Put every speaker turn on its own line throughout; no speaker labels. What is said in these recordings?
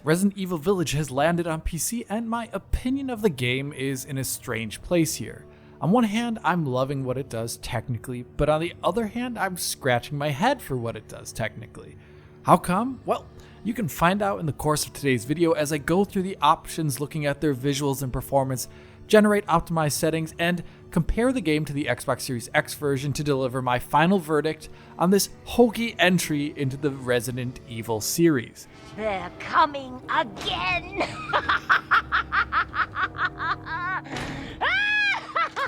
Resident Evil Village has landed on PC, and my opinion of the game is in a strange place here. On one hand, I'm loving what it does technically, but on the other hand, I'm scratching my head for what it does technically. How come? Well, you can find out in the course of today's video as I go through the options looking at their visuals and performance, generate optimized settings, and compare the game to the Xbox Series X version to deliver my final verdict on this hokey entry into the Resident Evil series.
They're coming again!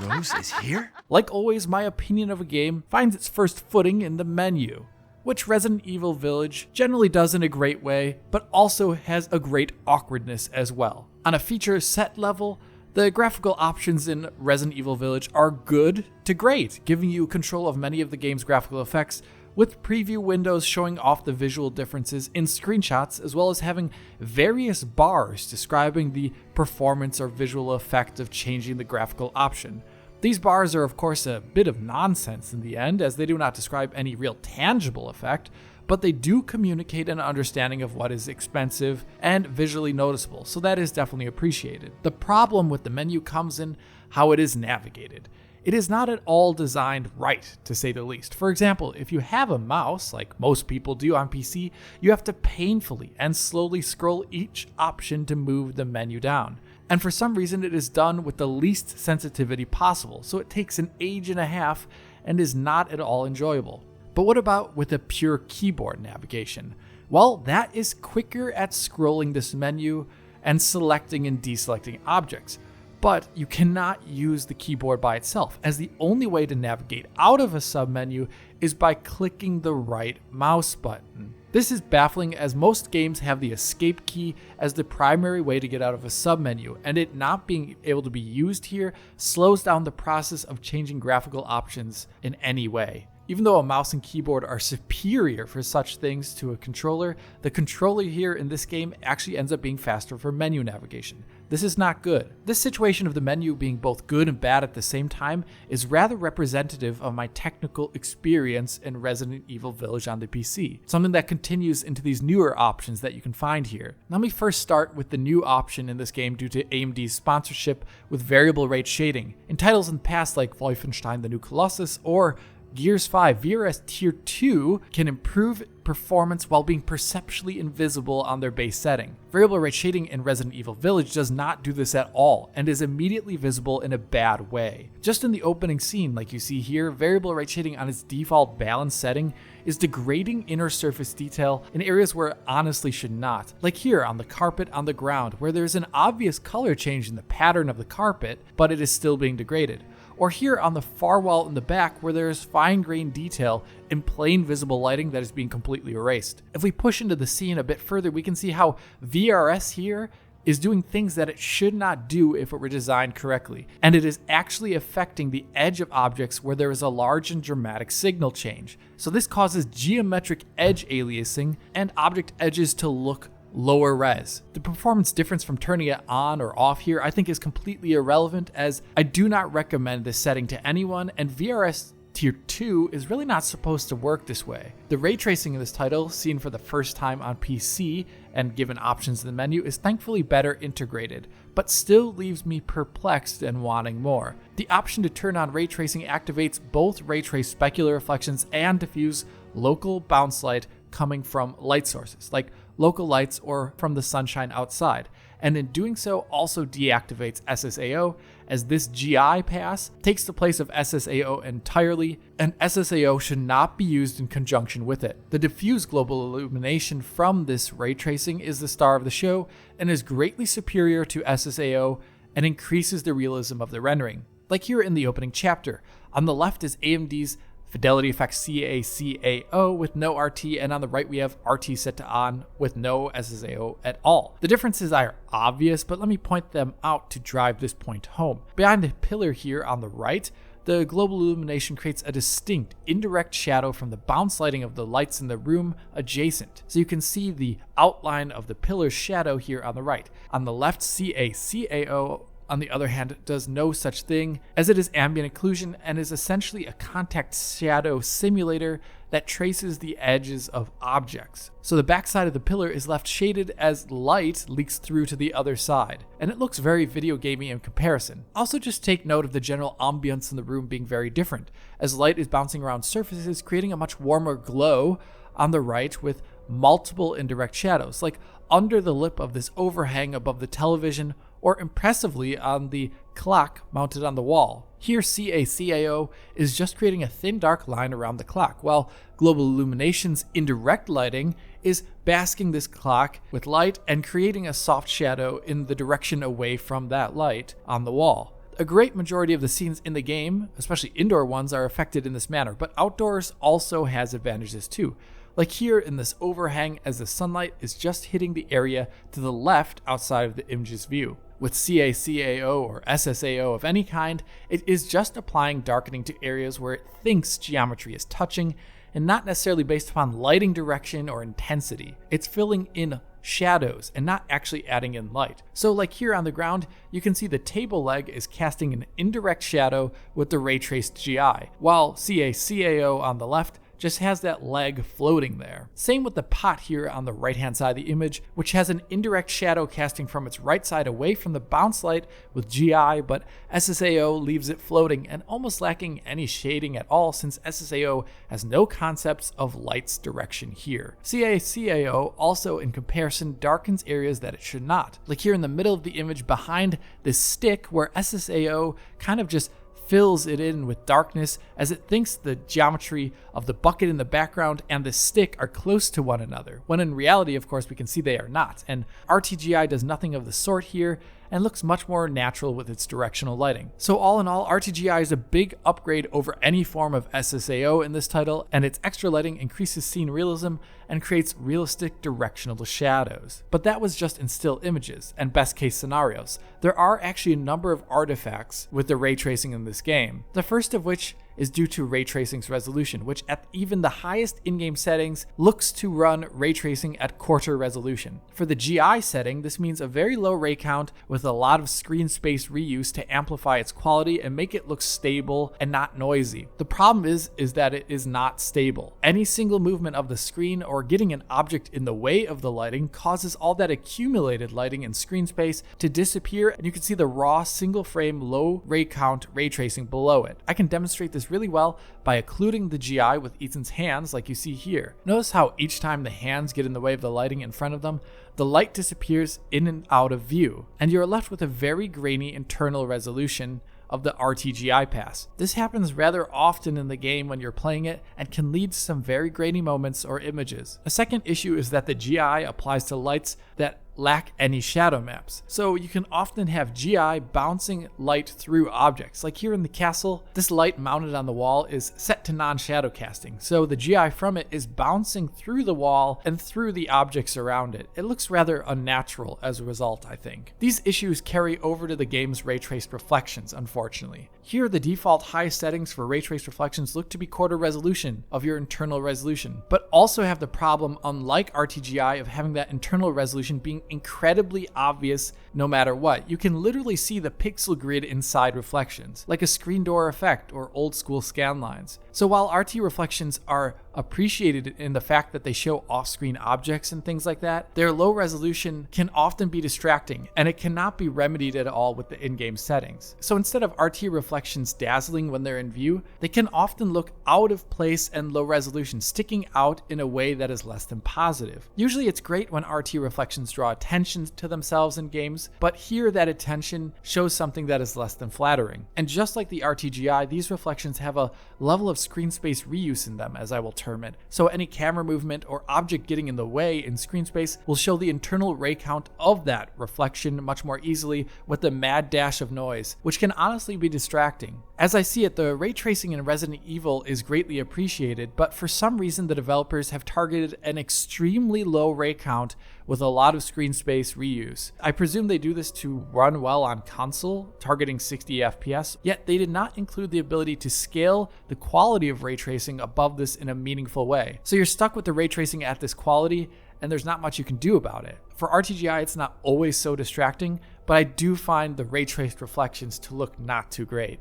Rose is here?
Like always, my opinion of a game finds its first footing in the menu, which Resident Evil Village generally does in a great way, but also has a great awkwardness as well. On a feature set level, the graphical options in Resident Evil Village are good to great, giving you control of many of the game's graphical effects, with preview windows showing off the visual differences in screenshots, as well as having various bars describing the performance or visual effect of changing the graphical option. These bars are of course a bit of nonsense in the end, as they do not describe any real tangible effect, but they do communicate an understanding of what is expensive and visually noticeable, so that is definitely appreciated. The problem with the menu comes in how it is navigated. It is not at all designed right, to say the least. For example, if you have a mouse, like most people do on PC, you have to painfully and slowly scroll each option to move the menu down. And for some reason, it is done with the least sensitivity possible, so it takes an age and a half and is not at all enjoyable. But what about with a pure keyboard navigation? Well, that is quicker at scrolling this menu and selecting and deselecting objects. But you cannot use the keyboard by itself, as the only way to navigate out of a submenu is by clicking the right mouse button. This is baffling, as most games have the escape key as the primary way to get out of a submenu, and it not being able to be used here slows down the process of changing graphical options in any way. Even though a mouse and keyboard are superior for such things to a controller, the controller here in this game actually ends up being faster for menu navigation. This is not good. This situation of the menu being both good and bad at the same time is rather representative of my technical experience in Resident Evil Village on the PC, something that continues into these newer options that you can find here. Let me first start with the new option in this game due to AMD's sponsorship with variable rate shading. In titles in the past like Wolfenstein: The New Colossus or Gears 5, VRS Tier 2 can improve performance while being perceptually invisible on their base setting. Variable rate shading in Resident Evil Village does not do this at all and is immediately visible in a bad way. Just in the opening scene, like you see here, variable rate shading on its default balance setting is degrading inner surface detail in areas where it honestly should not. Like here on the carpet on the ground, where there's an obvious color change in the pattern of the carpet, but it is still being degraded. Or here on the far wall in the back, where there is fine-grained detail in plain visible lighting that is being completely erased. If we push into the scene a bit further, we can see how VRS here is doing things that it should not do if it were designed correctly, and it is actually affecting the edge of objects where there is a large and dramatic signal change. So this causes geometric edge aliasing and object edges to look lower res. The performance difference from turning it on or off here I think is completely irrelevant, as I do not recommend this setting to anyone, and VRS Tier 2 is really not supposed to work this way. The ray tracing in this title, seen for the first time on PC and given options in the menu, is thankfully better integrated, but still leaves me perplexed and wanting more. The option to turn on ray tracing activates both ray trace specular reflections and diffuse local bounce light coming from light sources, like local lights or from the sunshine outside, and in doing so also deactivates SSAO, as this GI pass takes the place of SSAO entirely, and SSAO should not be used in conjunction with it. The diffuse global illumination from this ray tracing is the star of the show and is greatly superior to SSAO and increases the realism of the rendering. Like here in the opening chapter, on the left is AMD's Fidelity Effects CACAO with no RT, and on the right we have RT set to on with no SSAO at all. The differences are obvious, but let me point them out to drive this point home. Behind the pillar here on the right, the global illumination creates a distinct indirect shadow from the bounce lighting of the lights in the room adjacent. So you can see the outline of the pillar's shadow here on the right. On the left, CACAO on the other hand, does no such thing, as it is ambient occlusion and is essentially a contact shadow simulator that traces the edges of objects. So the backside of the pillar is left shaded as light leaks through to the other side, and it looks very video gamey in comparison. Also, just take note of the general ambience in the room being very different, as light is bouncing around surfaces, creating a much warmer glow on the right with multiple indirect shadows, like under the lip of this overhang above the television, or impressively on the clock mounted on the wall. Here, CACAO is just creating a thin dark line around the clock, while Global Illumination's indirect lighting is basking this clock with light and creating a soft shadow in the direction away from that light on the wall. A great majority of the scenes in the game, especially indoor ones, are affected in this manner, but outdoors also has advantages too. Like here in this overhang as the sunlight is just hitting the area to the left outside of the image's view. With CACAO or SSAO of any kind, it is just applying darkening to areas where it thinks geometry is touching and not necessarily based upon lighting direction or intensity. It's filling in shadows and not actually adding in light. So like here on the ground, you can see the table leg is casting an indirect shadow with the ray traced GI, while CACAO on the left just has that leg floating there. Same with the pot here on the right hand side of the image, which has an indirect shadow casting from its right side away from the bounce light with GI, but SSAO leaves it floating and almost lacking any shading at all, since SSAO has no concepts of light's direction here. CACAO also in comparison darkens areas that it should not, like here in the middle of the image behind this stick, where SSAO kind of just fills it in with darkness as it thinks the geometry of the bucket in the background and the stick are close to one another, when in reality, of course, we can see they are not. And RTGI does nothing of the sort here and looks much more natural with its directional lighting. So all in all, RTGI is a big upgrade over any form of SSAO in this title, and its extra lighting increases scene realism and creates realistic directional shadows. But that was just in still images and best case scenarios. There are actually a number of artifacts with the ray tracing in this game. The first of which is due to ray tracing's resolution, which at even the highest in-game settings looks to run ray tracing at quarter resolution. For the GI setting, this means a very low ray count with a lot of screen space reuse to amplify its quality and make it look stable and not noisy. The problem is that it is not stable. Any single movement of the screen or getting an object in the way of the lighting causes all that accumulated lighting and screen space to disappear, and you can see the raw single frame low ray count ray tracing below it. I can demonstrate this really well by occluding the GI with Ethan's hands like you see here. Notice how each time the hands get in the way of the lighting in front of them, the light disappears in and out of view, and you're left with a very grainy internal resolution of the RTGI pass. This happens rather often in the game when you're playing it and can lead to some very grainy moments or images. A second issue is that the GI applies to lights that lack any shadow maps. So you can often have GI bouncing light through objects. Like here in the castle, this light mounted on the wall is set to non-shadow casting. So the GI from it is bouncing through the wall and through the objects around it. It looks rather unnatural as a result, I think. These issues carry over to the game's ray traced reflections, unfortunately. Here, the default high settings for ray traced reflections look to be quarter resolution of your internal resolution, but also have the problem, unlike RTGI, of having that internal resolution being incredibly obvious no matter what. You can literally see the pixel grid inside reflections, like a screen door effect or old school scan lines. So while RT reflections are appreciated in the fact that they show off-screen objects and things like that, their low resolution can often be distracting, and it cannot be remedied at all with the in-game settings. So instead of RT reflections dazzling when they're in view, they can often look out of place and low resolution, sticking out in a way that is less than positive. Usually it's great when RT reflections draw attention to themselves in games, but here that attention shows something that is less than flattering. And just like the RTGI, these reflections have a level of screen space reuse in them, as I will term it. So any camera movement or object getting in the way in screen space will show the internal ray count of that reflection much more easily with the mad dash of noise, which can honestly be distracting. As I see it, the ray tracing in Resident Evil is greatly appreciated, but for some reason the developers have targeted an extremely low ray count with a lot of screen space reuse. I presume they do this to run well on console, targeting 60 FPS, yet they did not include the ability to scale the quality of ray tracing above this in a meaningful way. So you're stuck with the ray tracing at this quality, and there's not much you can do about it. For RTGI, it's not always so distracting, but I do find the ray traced reflections to look not too great.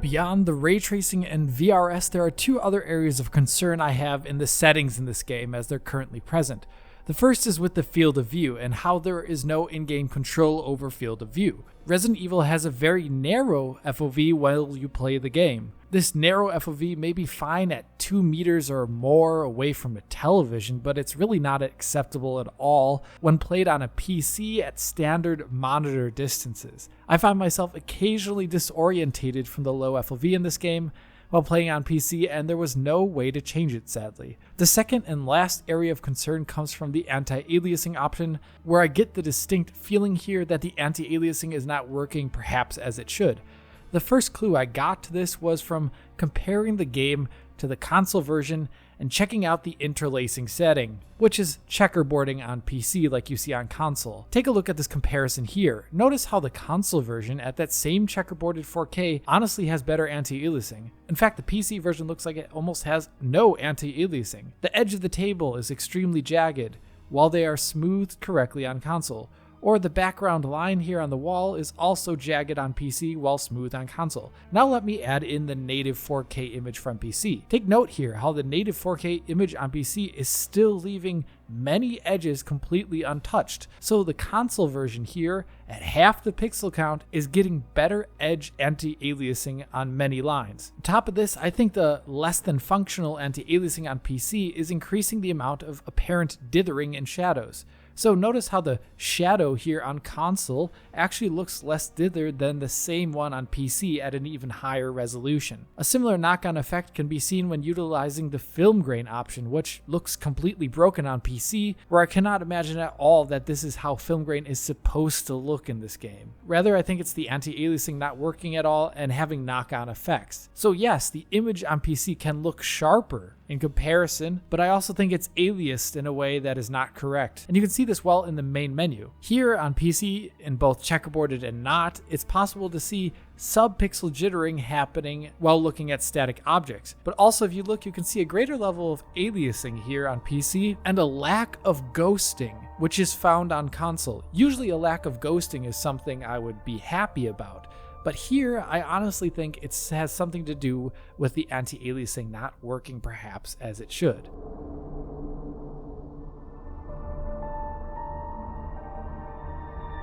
Beyond the ray tracing and VRS, there are two other areas of concern I have in the settings in this game as they're currently present. The first is with the field of view and how there is no in-game control over field of view. Resident Evil has a very narrow FOV while you play the game. This narrow FOV may be fine at 2 meters or more away from a television, but it's really not acceptable at all when played on a PC at standard monitor distances. I find myself occasionally disorientated from the low FOV in this game while playing on PC, and there was no way to change it, sadly. The second and last area of concern comes from the anti-aliasing option, where I get the distinct feeling here that the anti-aliasing is not working perhaps as it should. The first clue I got to this was from comparing the game to the console version and checking out the interlacing setting, which is checkerboarding on PC like you see on console. Take a look at this comparison here. Notice how the console version at that same checkerboarded 4K honestly has better anti-aliasing. In fact, the PC version looks like it almost has no anti-aliasing. The edge of the table is extremely jagged, while they are smoothed correctly on console. Or the background line here on the wall is also jagged on PC while smooth on console. Now let me add in the native 4K image from PC. Take note here how the native 4K image on PC is still leaving many edges completely untouched. So the console version here at half the pixel count is getting better edge anti-aliasing on many lines. On top of this, I think the less than functional anti-aliasing on PC is increasing the amount of apparent dithering and shadows. So notice how the shadow here on console actually looks less dithered than the same one on PC at an even higher resolution. A similar knock-on effect can be seen when utilizing the film grain option, which looks completely broken on PC, where I cannot imagine at all that this is how film grain is supposed to look in this game. Rather, I think it's the anti-aliasing not working at all and having knock-on effects. So yes, the image on PC can look sharper in comparison, but I also think it's aliased in a way that is not correct. And you can see this well in the main menu. Here on PC, in both checkerboarded and not, it's possible to see sub-pixel jittering happening while looking at static objects. But also if you look, you can see a greater level of aliasing here on PC and a lack of ghosting, which is found on console. Usually a lack of ghosting is something I would be happy about. But here, I honestly think it has something to do with the anti-aliasing not working perhaps as it should.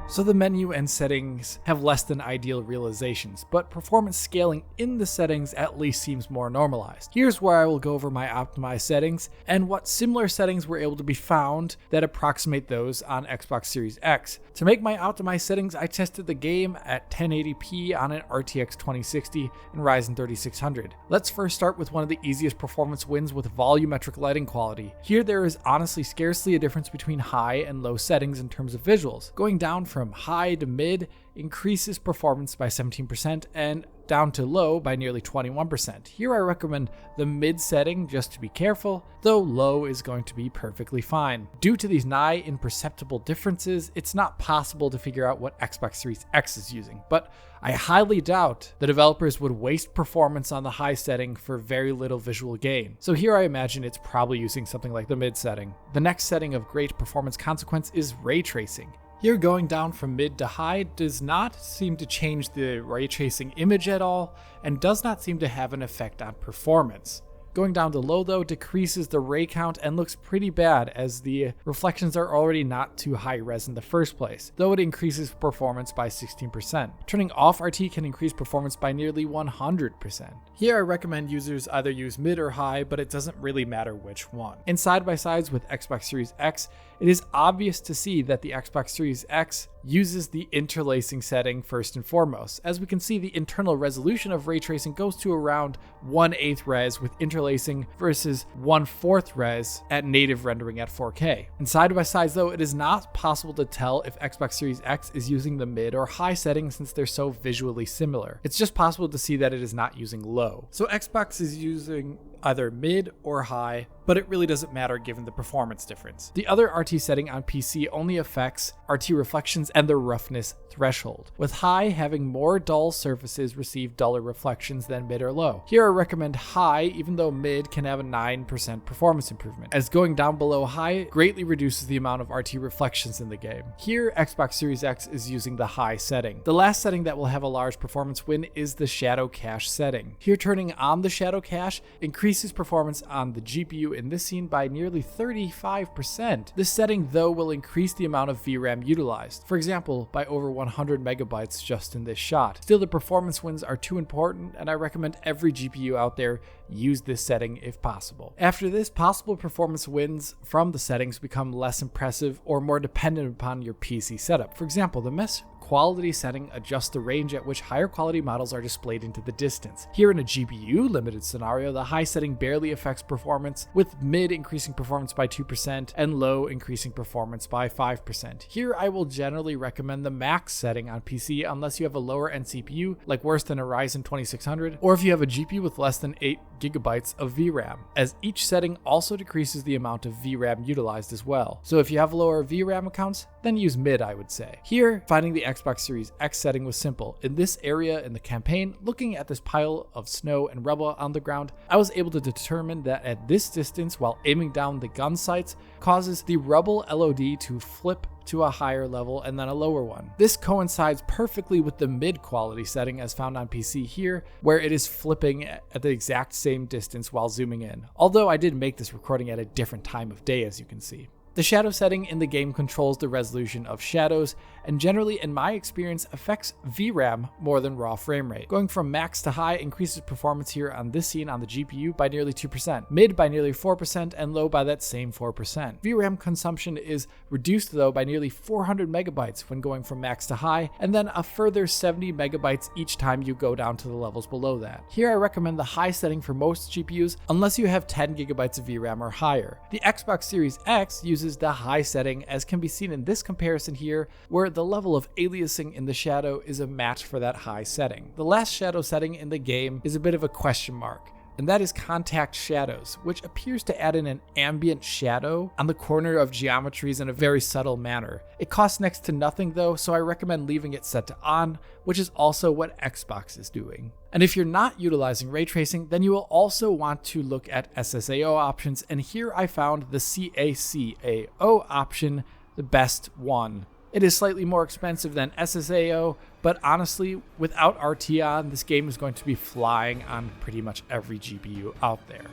So the menu and settings have less than ideal realizations, but performance scaling in the settings at least seems more normalized. Here's where I will go over my optimized settings and what similar settings were able to be found that approximate those on Xbox Series X. To make my optimized settings, I tested the game at 1080p on an RTX 2060 and Ryzen 3600. Let's first start with one of the easiest performance wins with volumetric lighting quality. Here there is honestly scarcely a difference between high and low settings in terms of visuals. Going down from high to mid increases performance by 17% and down to low by nearly 21%. Here I recommend the mid setting just to be careful, though low is going to be perfectly fine. Due to these nigh imperceptible differences, it's not possible to figure out what Xbox Series X is using, but I highly doubt the developers would waste performance on the high setting for very little visual gain. So here I imagine it's probably using something like the mid setting. The next setting of great performance consequence is ray tracing. Here going down from mid to high does not seem to change the ray tracing image at all and does not seem to have an effect on performance. Going down to low though decreases the ray count and looks pretty bad as the reflections are already not too high res in the first place, though it increases performance by 16%. Turning off RT can increase performance by nearly 100%. Here I recommend users either use mid or high, but it doesn't really matter which one. In side-by-sides with Xbox Series X, it is obvious to see that the Xbox Series X uses the interlacing setting first and foremost. As we can see, the internal resolution of ray tracing goes to around 1/8 res with interlacing versus 1/4 res at native rendering at 4K. In side-by-sides though, it is not possible to tell if Xbox Series X is using the mid or high setting since they're so visually similar. It's just possible to see that it is not using low. So Xbox is using either mid or high, but it really doesn't matter given the performance difference. The other RT setting on PC only affects RT reflections and the roughness threshold, with high having more dull surfaces receive duller reflections than mid or low. Here I recommend high, even though mid can have a 9% performance improvement, as going down below high greatly reduces the amount of RT reflections in the game. Here, Xbox Series X is using the high setting. The last setting that will have a large performance win is the shadow cache setting. Here, turning on the shadow cache increases performance on the GPU in this scene by nearly 35%. This setting, though, will increase the amount of VRAM utilized, for example, by over 100 megabytes just in this shot. Still, the performance wins are too important, and I recommend every GPU out there use this setting if possible. After this, possible performance wins from the settings become less impressive or more dependent upon your PC setup. For example, the mesh quality setting adjusts the range at which higher quality models are displayed into the distance. Here in a GPU limited scenario, the high setting barely affects performance, with mid increasing performance by 2% and low increasing performance by 5%. Here I will generally recommend the max setting on PC unless you have a lower end CPU, like worse than a Ryzen 2600, or if you have a GPU with less than 8 gigabytes of VRAM, as each setting also decreases the amount of VRAM utilized as well. So if you have lower VRAM accounts, then use mid, I would say. Here, finding the Xbox Series X setting was simple. In this area in the campaign, looking at this pile of snow and rubble on the ground, I was able to determine that at this distance, while aiming down the gun sights, causes the rubble LOD to flip to a higher level and then a lower one. This coincides perfectly with the mid quality setting as found on PC here, where it is flipping at the exact same distance while zooming in, although I did make this recording at a different time of day, as you can see. The shadow setting in the game controls the resolution of shadows, and generally, in my experience, affects VRAM more than raw frame rate. Going from max to high increases performance here on this scene on the GPU by nearly 2%, mid by nearly 4%, and low by that same 4%. VRAM consumption is reduced though by nearly 400 megabytes when going from max to high, and then a further 70 megabytes each time you go down to the levels below that. Here I recommend the high setting for most GPUs unless you have 10 gigabytes of VRAM or higher. The Xbox Series X uses the high setting, as can be seen in this comparison here, where the level of aliasing in the shadow is a match for that high setting. The last shadow setting in the game is a bit of a question mark, and that is contact shadows, which appears to add in an ambient shadow on the corner of geometries in a very subtle manner. It costs next to nothing though, so I recommend leaving it set to on, which is also what Xbox is doing. And if you're not utilizing ray tracing, then you will also want to look at SSAO options, and here I found the CACAO option the best one. It is slightly more expensive than SSAO, but honestly, without RT on, this game is going to be flying on pretty much every GPU out there.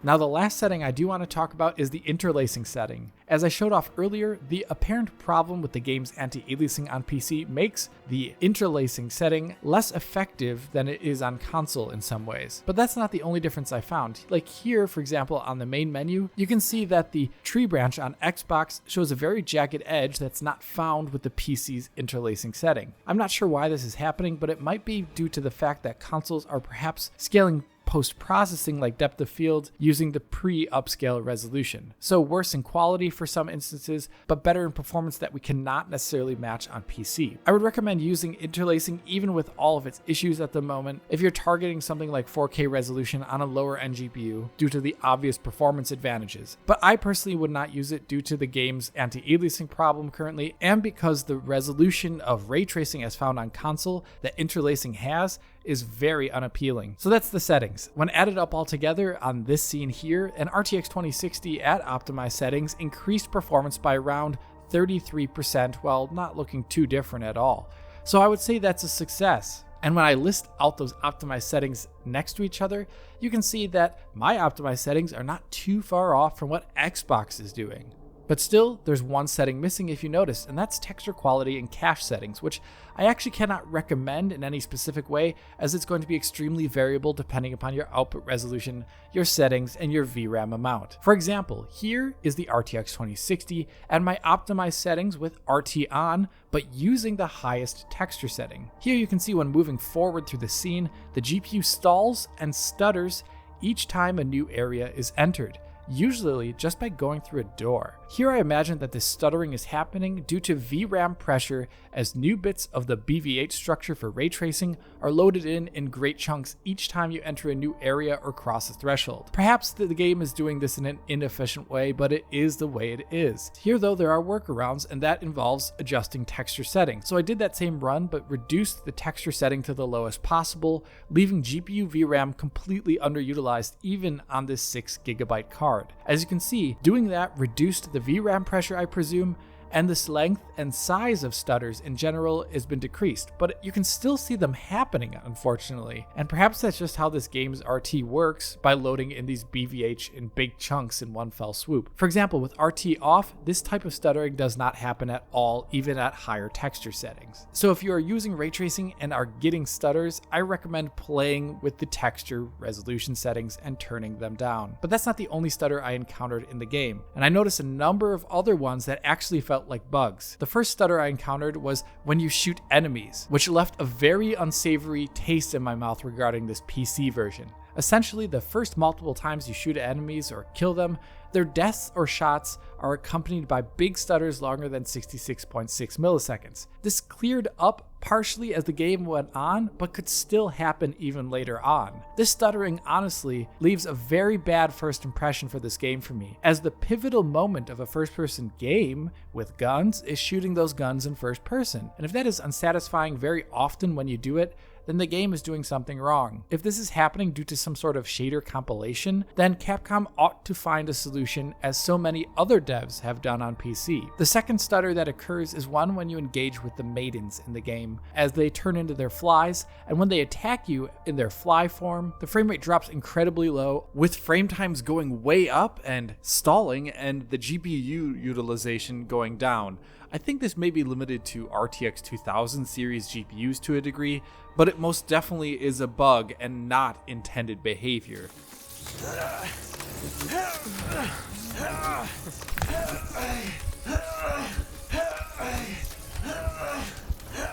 Now, the last setting I do want to talk about is the interlacing setting. As I showed off earlier, the apparent problem with the game's anti-aliasing on PC makes the interlacing setting less effective than it is on console in some ways. But that's not the only difference I found. Like here, for example, on the main menu, you can see that the tree branch on Xbox shows a very jagged edge that's not found with the PC's interlacing setting. I'm not sure why this is happening, but it might be due to the fact that consoles are perhaps scaling post-processing like depth of field using the pre-upscale resolution. So worse in quality for some instances, but better in performance that we cannot necessarily match on PC. I would recommend using interlacing even with all of its issues at the moment if you're targeting something like 4K resolution on a lower end GPU due to the obvious performance advantages. But I personally would not use it due to the game's anti-aliasing problem currently, and because the resolution of ray tracing as found on console that interlacing has is very unappealing. So that's the settings. When added up all together on this scene here, an RTX 2060 at optimized settings increased performance by around 33% while not looking too different at all. So I would say that's a success. And when I list out those optimized settings next to each other, you can see that my optimized settings are not too far off from what Xbox is doing. But still, there's one setting missing if you notice, and that's texture quality and cache settings, which I actually cannot recommend in any specific way, as it's going to be extremely variable depending upon your output resolution, your settings, and your VRAM amount. For example, here is the RTX 2060 and my optimized settings with RT on, but using the highest texture setting. Here you can see when moving forward through the scene, the GPU stalls and stutters each time a new area is entered. usually just by going through a door. Here I imagine that this stuttering is happening due to VRAM pressure as new bits of the BVH structure for ray tracing are loaded in great chunks each time you enter a new area or cross a threshold. Perhaps the game is doing this in an inefficient way, but it is the way it is. Here though, there are workarounds, and that involves adjusting texture settings. So I did that same run, but reduced the texture setting to the lowest possible, leaving GPU VRAM completely underutilized even on this 6GB card. As you can see, doing that reduced the VRAM pressure, I presume, and this length and size of stutters in general has been decreased, but you can still see them happening, unfortunately. And perhaps that's just how this game's RT works, by loading in these BVH in big chunks in one fell swoop. For example, with RT off, this type of stuttering does not happen at all, even at higher texture settings. So if you are using ray tracing and are getting stutters, I recommend playing with the texture resolution settings and turning them down. But that's not the only stutter I encountered in the game, and I noticed a number of other ones that actually felt like bugs. The first stutter I encountered was when you shoot enemies, which left a very unsavory taste in my mouth regarding this PC version. Essentially, the first multiple times you shoot enemies or kill them, their deaths or shots are accompanied by big stutters longer than 66.6 milliseconds. This cleared up partially as the game went on, but could still happen even later on. This stuttering honestly leaves a very bad first impression for this game for me, as the pivotal moment of a first-person game with guns is shooting those guns in first person. And if that is unsatisfying very often when you do it, then the game is doing something wrong. If this is happening due to some sort of shader compilation, then Capcom ought to find a solution, as so many other devs have done on PC. The second stutter that occurs is one when you engage with the maidens in the game, as they turn into their flies, and when they attack you in their fly form, the frame rate drops incredibly low, with frame times going way up and stalling, and the GPU utilization going down. I think this may be limited to RTX 2000 series GPUs to a degree, but it most definitely is a bug and not intended behavior.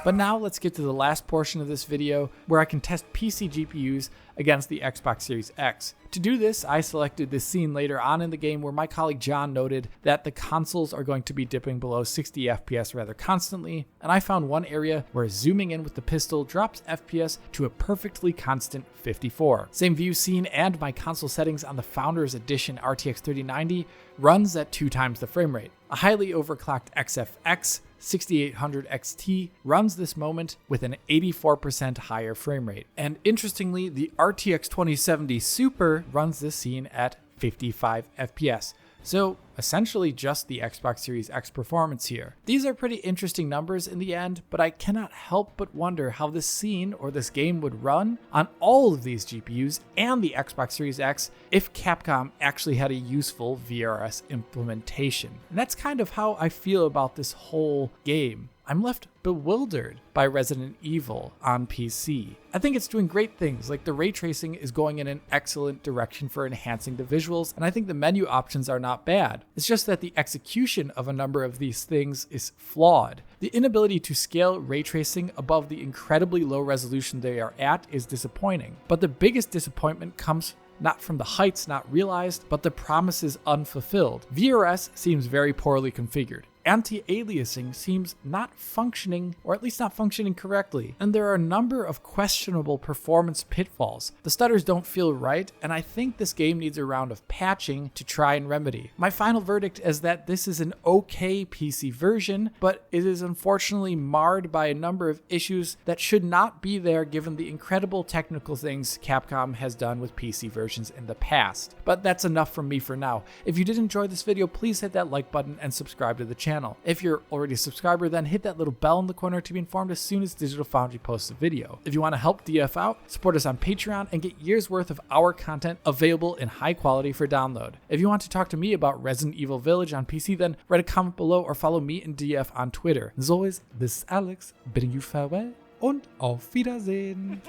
But now let's get to the last portion of this video, where I can test PC GPUs against the Xbox Series X. To do this, I selected this scene later on in the game where my colleague John noted that the consoles are going to be dipping below 60 FPS rather constantly, and I found one area where zooming in with the pistol drops FPS to a perfectly constant 54. Same view scene, and my console settings on the Founders Edition RTX 3090 runs at 2 times the frame rate. A highly overclocked XFX 6800 XT runs this moment with an 84% higher frame rate. And interestingly, the RTX 2070 Super runs this scene at 55 FPS. So essentially just the Xbox Series X performance here. These are pretty interesting numbers in the end, but I cannot help but wonder how this scene or this game would run on all of these GPUs and the Xbox Series X if Capcom actually had a useful VRS implementation. And that's kind of how I feel about this whole game. I'm left bewildered by Resident Evil on PC. I think it's doing great things, like the ray tracing is going in an excellent direction for enhancing the visuals, and I think the menu options are not bad. It's just that the execution of a number of these things is flawed. The inability to scale ray tracing above the incredibly low resolution they are at is disappointing, but the biggest disappointment comes not from the heights not realized, but the promises unfulfilled. VRS seems very poorly configured. Anti-aliasing seems not functioning, or at least not functioning correctly, and there are a number of questionable performance pitfalls. The stutters don't feel right, and I think this game needs a round of patching to try and remedy. My final verdict is that this is an okay PC version, but it is unfortunately marred by a number of issues that should not be there given the incredible technical things Capcom has done with PC versions in the past. But that's enough from me for now. If you did enjoy this video, please hit that like button and subscribe to the channel. If you're already a subscriber, then hit that little bell in the corner to be informed as soon as Digital Foundry posts a video. If you want to help DF out, support us on Patreon and get years worth of our content available in high quality for download. If you want to talk to me about Resident Evil Village on PC, then write a comment below or follow me and DF on Twitter. As always, this is Alex bidding you farewell und auf Wiedersehen.